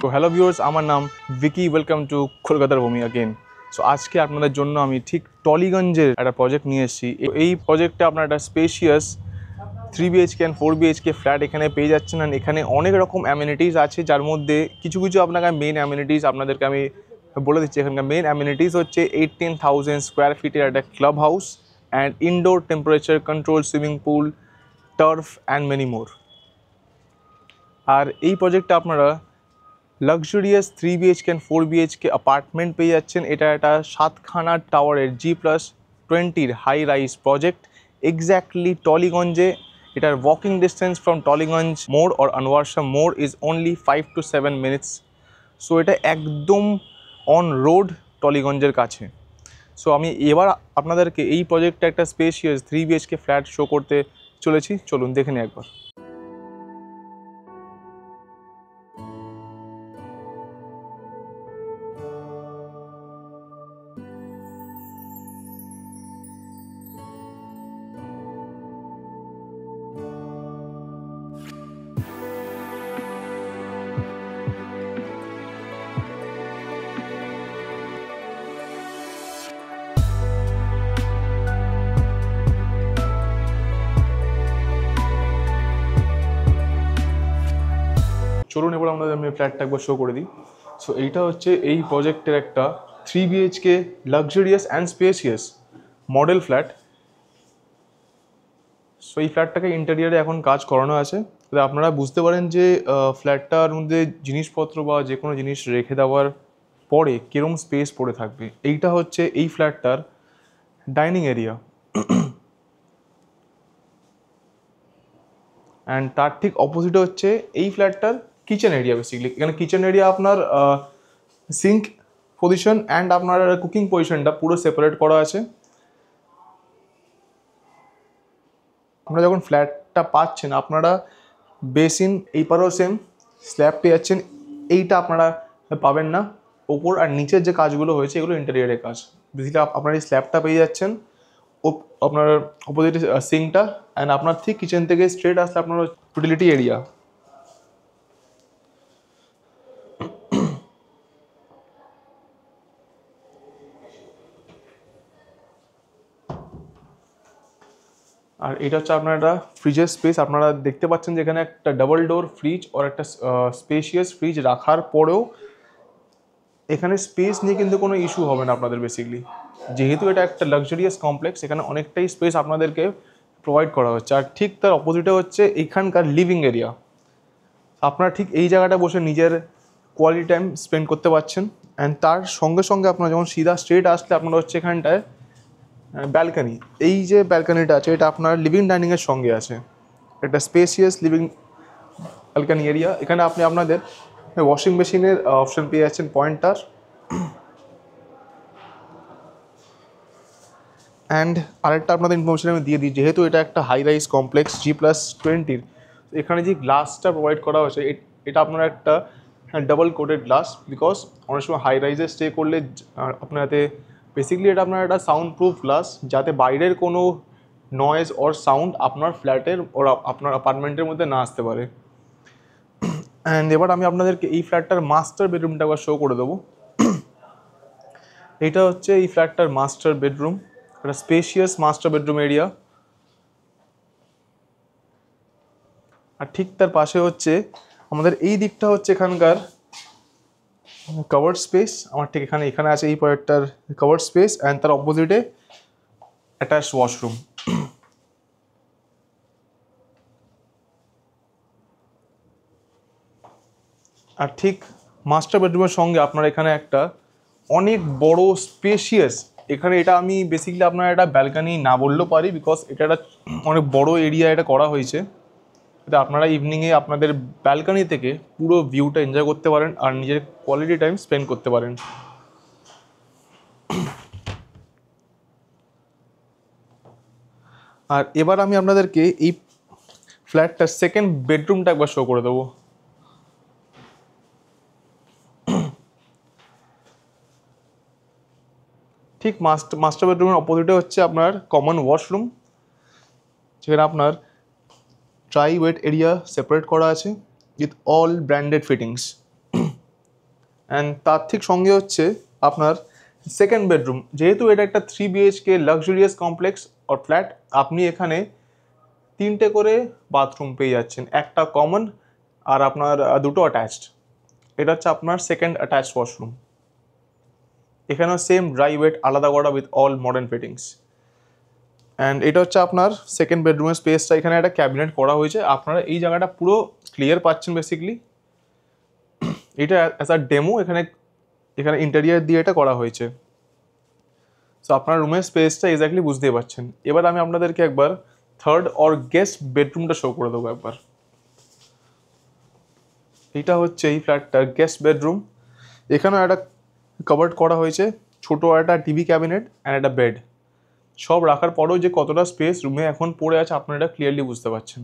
তো hello viewers, আমার নাম ভিকি। ওয়েলকাম টু কলকাতার ভূমি अगेन। সো আজকে আপনাদের জন্য আমি ঠিক টলিগঞ্জের একটা প্রজেক্ট নিয়ে এসেছি। এই প্রজেক্টে আপনার একটা spacious 3 BHK and 4 BHK flat এখানে পেয়ে যাচ্ছেন। অ্যান্ড এখানে অনেক রকম অ্যামিনিটিস আছে, যার মধ্যে কিছু আপনাকে মেন অ্যামিনিটিস আপনাদেরকে আমি বলে দিচ্ছি। এখানকার মেন অ্যামিনিটিস হচ্ছে 18,000 স্কোয়ার ফিটের একটা club house and indoor temperature control swimming pool, turf and many more. আর এই প্রজেক্টে আপনারা luxurious 3 BHK and 4 BHK apartment পেয়ে যাচ্ছেন। এটা একটা 7খানা টাওয়ারের G+20 high rise project exactly টলিগঞ্জে। এটার ওয়াকিং ডিস্টেন্স ফ্রম টলিগঞ্জ মোড় অর আনোয়ারশা মোড় is only 5 to 7 minutes। So এটা একদম অন রোড টলিগঞ্জের কাছে। সো আমি এবার আপনাদেরকে এই প্রজেক্টটা একটা স্পেশিয়াস 3 BHK ফ্ল্যাট শো করতে চলেছি। চলুন দেখে নিই একবার। চলুন এবার আমাদের আমি ফ্ল্যাটটা একবার শো করে দিই। সো এইটা হচ্ছে এই প্রজেক্টের একটা 3 BHK luxurious and spacious model flat. So এই ফ্ল্যাটটাকে ইন্টেরিয়ারে এখন কাজ করানো আছে। তাহলে আপনারা বুঝতে পারেন যে ফ্ল্যাটটার মধ্যে জিনিসপত্র বা যে কোনো জিনিস রেখে দেওয়ার পরে কীরকম স্পেস পড়ে থাকবে। এইটা হচ্ছে এই ফ্ল্যাটটার ডাইনিং এরিয়া অ্যান্ড তার ঠিক অপোজিটে হচ্ছে এই ফ্ল্যাটটার কিচেন এরিয়া। বেসিক্যালি এখানে কিচেন এরিয়া আপনার সিঙ্ক পজিশন অ্যান্ড আপনার কুকিং পজিশনটা পুরো সেপারেট করা আছে। আপনারা যখন ফ্ল্যাটটা পাচ্ছেন আপনারা বেসিন এই পারেও সেম স্ল্যাব পেয়ে যাচ্ছেন। এইটা আপনারা পাবেন না। ওপর আর নিচের যে কাজগুলো হয়েছে এগুলো ইন্টেরিয়ারের কাজ। বেসিক্যালি আপনারা এই স্ল্যাবটা পেয়ে যাচ্ছেন, আপনার অপোজিট সিঙ্কটা, অ্যান্ড আপনার ঠিক কিচেন থেকে স্ট্রেট আসলে আপনার ইউটিলিটি এরিয়া। আর এটা হচ্ছে আপনার একটা ফ্রিজের স্পেস। আপনারা দেখতে পাচ্ছেন যে এখানে একটা ডাবল ডোর ফ্রিজ আর একটা স্পেশিয়াস ফ্রিজ রাখার পরেও এখানে স্পেস নিয়ে কিন্তু কোনো ইস্যু হবে না আপনাদের। বেসিক্যালি যেহেতু এটা একটা লাক্সারিয়াস কমপ্লেক্স, এখানে অনেকটাই স্পেস আপনাদেরকে প্রোভাইড করা হচ্ছে। আর ঠিক তার অপোজিটে হচ্ছে এখানকার লিভিং এরিয়া। আপনারা ঠিক এই জায়গাটা বসে নিজের কোয়ালিটি টাইম স্পেন্ড করতে পারছেন। অ্যান্ড তার সঙ্গে সঙ্গে আপনারা যখন সিধা স্ট্রেট আসলে আপনারা হচ্ছে এখানটায় ব্যালকানি। এই যে ব্যালকানিটা আছে এটা আপনার লিভিং ডাইনিংয়ের সঙ্গে আছে। একটা স্পেসিয়াস লিভিং ব্যালকানি এরিয়া। এখানে আপনি আপনাদের ওয়াশিং মেশিনের অপশন পেয়ে যাচ্ছেন পয়েন্টার। অ্যান্ড আরেকটা আপনাদের ইনফরমেশন আমি দিয়ে দিই, যেহেতু এটা একটা হাই রাইজ কমপ্লেক্স G+20, এখানে যে গ্লাসটা প্রোভাইড করা হয়েছে এটা আপনার একটা ডাবল কোটেড গ্লাস। বিকজ অনেক সময় হাই রাইজে স্টে করলে আপনাতে বেসিক্যালি এটা আপনার একটা সাউন্ড প্রুফ গ্লাস, যাতে বাইরের কোনো নয়েজ ওর সাউন্ড আপনার ফ্ল্যাটের ওর আপনার অ্যাপার্টমেন্টের মধ্যে না আসতে পারে। অ্যান্ড এবার আমি আপনাদেরকে এই ফ্ল্যাটটার মাস্টার বেডরুমটা একবার শো করে দেবো। এটা হচ্ছে এই ফ্ল্যাটটার মাস্টার বেডরুম, একটা স্পেশিয়াস মাস্টার বেডরুম এরিয়া। আর ঠিক তার পাশে হচ্ছে আমাদের এই দিকটা হচ্ছে এখানকার কভার্ড স্পেস। আমার ঠিক এখানে আছে এই প্রজেক্টটার কভার্ড স্পেস অ্যান্ড তার অপোজিটে অ্যাটাচ ওয়াশরুম। আর ঠিক মাস্টার বেডরুমের সঙ্গে আপনার এখানে একটা অনেক বড় স্পেশিয়াস, এখানে এটা আমি বেসিক্যালি আপনার একটা ব্যালকানি না বললেও পারি, বিকজ এটা একটা অনেক বড় এরিয়া এটা করা হয়েছে। এটা আপনারা ইভিনিংয়ে আপনাদের ব্যালকানি থেকে পুরো ভিউটা এনজয় করতে পারেন আর নিজের কোয়ালিটি টাইম স্পেন্ড করতে পারেন। আর এবার আমি আপনাদেরকে এই ফ্ল্যাটটার সেকেন্ড বেডরুমটা একবার শো করে দেবো। ঠিক মাস্টার বেডরুমের অপোজিটে হচ্ছে আপনার কমন ওয়াশরুম, যেখানে আপনার ড্রাই ওয়েট এরিয়া সেপারেট করা আছে with all branded fittings. And তার ঠিক সঙ্গে হচ্ছে আপনার সেকেন্ড বেডরুম। যেহেতু এটা একটা 3 BHK luxurious complex or flat, আপনি এখানে 3টে করে বাথরুম পেয়ে যাচ্ছেন, একটা কমন আর আপনার দুটো অ্যাটাচড। এটা হচ্ছে আপনার সেকেন্ড অ্যাটাচড ওয়াশরুম। এখানেও সেম ড্রাই ওয়েট আলাদা করা with all modern fittings. And এটা হচ্ছে আপনার সেকেন্ড বেডরুমের স্পেসটা। এখানে একটা ক্যাবিনেট করা হয়েছে, আপনারা এই জায়গাটা পুরো ক্লিয়ার পাচ্ছেন বেসিক্যালি। এটা অ্যাজ আ ডেমো এখানে ইন্টেরিয়ার দিয়ে এটা করা হয়েছে। সো আপনার রুমের স্পেসটা এক্স্যাক্টলি বুঝতেই পারছেন। এবার আমি আপনাদেরকে একবার থার্ড অর গেস্ট বেডরুমটা শো করে দেবো একবার। এটা হচ্ছে এই ফ্ল্যাটটার গেস্ট বেডরুম। এখানেও একটা কভার্ড করা হয়েছে, ছোটো একটা টিভি ক্যাবিনেট অ্যান্ড একটা বেড। সব রাখার পরেও যে কতটা স্পেস রুমে এখন পড়ে আছে আপনারা এটা ক্লিয়ারলি বুঝতে পারছেন।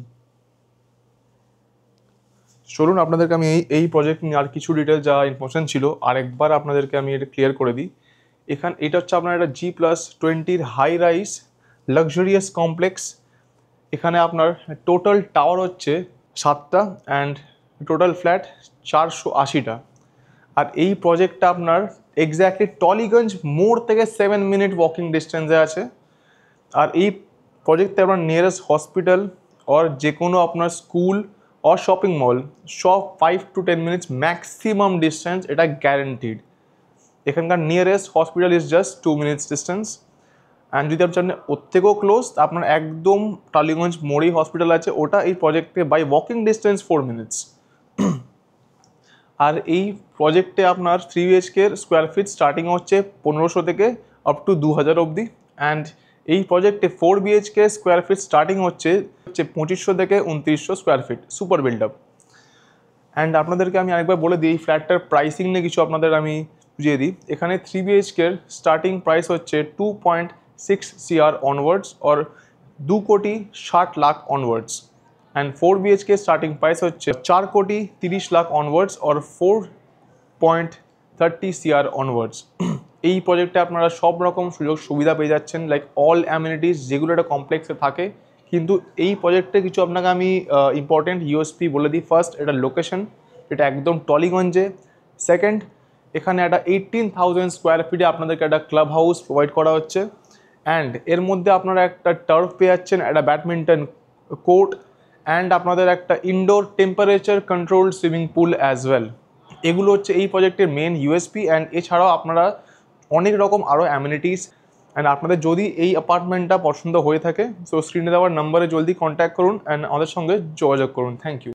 চলুন আপনাদেরকে আমি এই প্রজেক্ট নিয়ে আর কিছু ডিটেল যা ইনফরমেশন ছিল আরেকবার আপনাদেরকে আমি এটা ক্লিয়ার করে দিই। এটা হচ্ছে আপনার একটা G+20 high rise luxurious complex. এখানে আপনার টোটাল টাওয়ার হচ্ছে 7টা অ্যান্ড টোটাল ফ্ল্যাট 480টা। আর এই প্রজেক্টটা আপনার এক্স্যাক্টলি টলিগঞ্জ মোড় থেকে 7 মিনিট ওয়াকিং ডিস্টেন্সে আছে। আর এই প্রজেক্টে আপনার নিয়ারেস্ট হসপিটাল আর যে কোনো আপনার স্কুল আর শপিং মল সব 5 to 10 মিনিটস ম্যাক্সিমাম ডিস্টেন্স, এটা গ্যারেন্টিড। এখানকার nearest hospital is just 2 minutes distance. And যদি আপনি চান ওর থেকেও ক্লোজ, আপনার একদম টালিগঞ্জ মোড়েই হসপিটাল আছে, ওটা এই প্রজেক্টে বাই ওয়াকিং ডিস্টেন্স 4 মিনিটস। আর এই প্রজেক্টে আপনার 3 BHK স্কোয়ার ফিট স্টার্টিং হচ্ছে 1500 থেকে আপ টু 2000 অবধি। অ্যান্ড এই প্রজেক্টে 4 BHK স্কোয়ার ফিট স্টার্টিং হচ্ছে 2500 থেকে 2900 square feet super build up. And আপনাদেরকে আমি আরেকবার বলে দিই এই ফ্ল্যাটটার প্রাইসিং নিয়ে কিছু আপনাদের আমি বুঝিয়ে দিই। এখানে 3 BHK স্টার্টিং প্রাইস হচ্ছে 2.6 CR onwards or 2,60,00,000 onwards. And 4 BHK starting price হচ্ছে 4,30,00,000 অনওয়ার্ডস অর 4.30 CR অনওয়ার্ডস। এই প্রজেক্টে আপনারা সব রকম সুযোগ সুবিধা পেয়ে যাচ্ছেন, লাইক অল অ্যামিনিটিস যেগুলো একটা কমপ্লেক্সে থাকে। কিন্তু এই প্রজেক্টে কিছু আপনাকে আমি ইম্পর্টেন্ট USP বলে দিই। ফার্স্ট, এটা লোকেশন, এটা একদম টলিগঞ্জে। সেকেন্ড, এখানে একটা 18,000 স্কোয়ার ফিটে আপনাদেরকে একটা ক্লাব হাউস প্রোভাইড করা হচ্ছে। অ্যান্ড এর মধ্যে আপনারা একটা টার্ফ পেয়ে যাচ্ছেন, একটা ব্যাডমিন্টন কোর্ট অ্যান্ড আপনাদের একটা indoor temperature controlled swimming pool as well. এগুলো হচ্ছে এই প্রজেক্টের মেন USP। অ্যান্ড এছাড়াও আপনারা অনেক রকম আরও অ্যামিনিটিস। অ্যান্ড আপনাদের যদি এই অ্যাপার্টমেন্টটা পছন্দ হয়ে থাকে, সো স্ক্রিনে দেওয়ার নাম্বারে জলদি কন্ট্যাক্ট করুন অ্যান্ড আমাদের সঙ্গে যোগাযোগ করুন। Thank you.